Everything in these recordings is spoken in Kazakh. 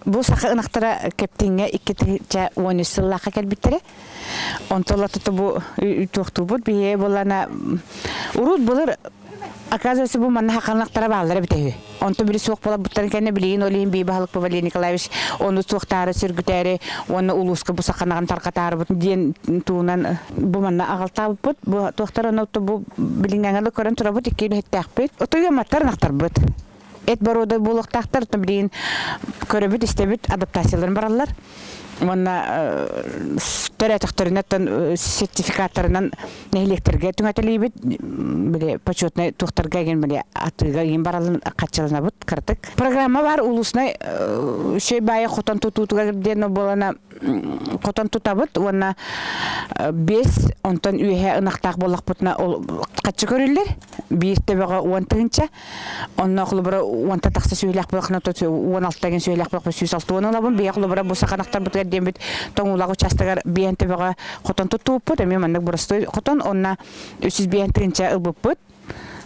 бу сакы ынактара кептинге 2 10 келбиттере. Онтола бу туктубут бие болана урут болар. Оказывается, бу манна хаканактара баалары битеги. Онто бир сук бола буттан кене билин олин би баалык Павел Николаевич оны суктары сүргүтәре, оны улуска бу саканаган таркатары бут ден туунан бу манна агалтабыт бут. Бу туктар онто бу билингәнгә көрән тора бут 2 хеттәкбет. Отойга маттар нактар бут. Эт борода булыктактар билин көрөбүт истебит адаптацияларын баралар. Онна төрәтәхтәреннән сертификатларынан нәһилектерге түңәтелебит биле почетный тухтарга ген биле атыга ген баралын качылына бут кырдык. Программа бар улусна шей бая хотан тутуга дено болана хотан тутабыт. Онна 5 онтан үйе ынактак болак бутна качы көрүлөр. Бирте бага 10-нча. Онна кулбара 10 таксы сөйләк булакны 16 ген сөйләк булак 106 онлабын бия кулбара бу саканактар бут дембит тоңулак участагар биенте бага хотон тутуппут эми мандык бурасты хотон онна 305-нче ылбыппыт.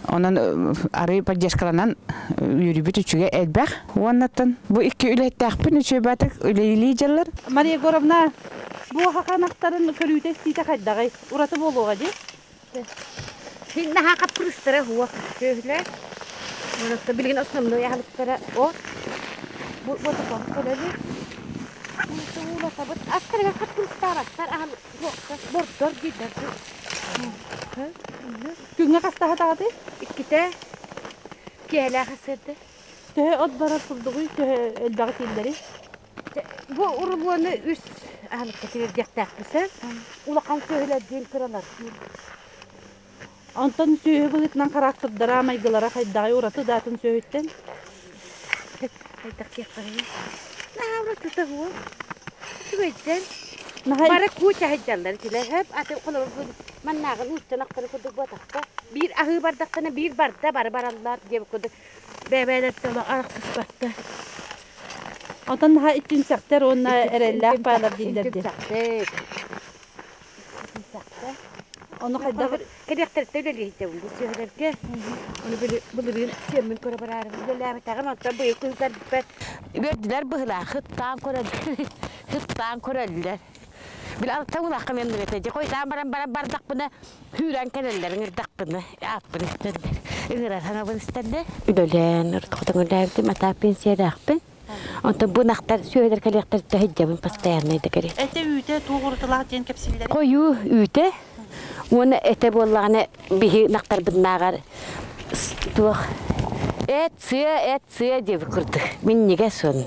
Онан ары поддержкаланан юрибит үчүгө элбак. Оннаттан бу 2 үлеттакпын үчө батык үлейли жаллар. Мария Горовна бу хаканактарын көрүүтө сите кайдагай ураты болууга же. Синна хакап кырыстыра хуа көйлө. Онакта билген основной ялыктара о. Бу топо Askeriga katılstarastar al bortor gider. Günge kasta hatadı? İkide kele hasırdı. Te adbara turduğu te eldağı tilleri. Bu urbanı üst alıp getirir yaktaklısı. Ulakan söylediğin kıralar. Antan söyle bugünden karakter dramaygılara kaydağı uğratı zatın söyletten. Kaydak yakayı. Ne uğratı da bu? Süveyden. Mara kuca hecallar kile hep atı kolor man nağın üstüne aktarı kudu batakta. Bir ahı bardakta bir barda barbarallar diye kudu. Bebeler tala araksız batta. Ondan daha itin sakter ona erellah bağlar dillerdi. Onu kadar karakter tevleli tevleli söylerken onu böyle siyemin kora bararım böyle tagan hatta bu yokuşlar bitmez. Gördüler bıhla hıttan koreldiler. Bilal tavula kamen diretecek koy da bardak buna hüren kendiler ngirdak buna yapın istediler. Ngırar hana bunu istedi. Ölen ortadan derdi mata pensiye daqpın. Ondan bu naktar söyler kalektar tehcabın pastayanaydı kare. Ete üte tuğurtular diyen kapsiller. Koyu üte. Onu ete bollağına bir naktar bınnagar tuğ et suya diye kurduk. Minnige son.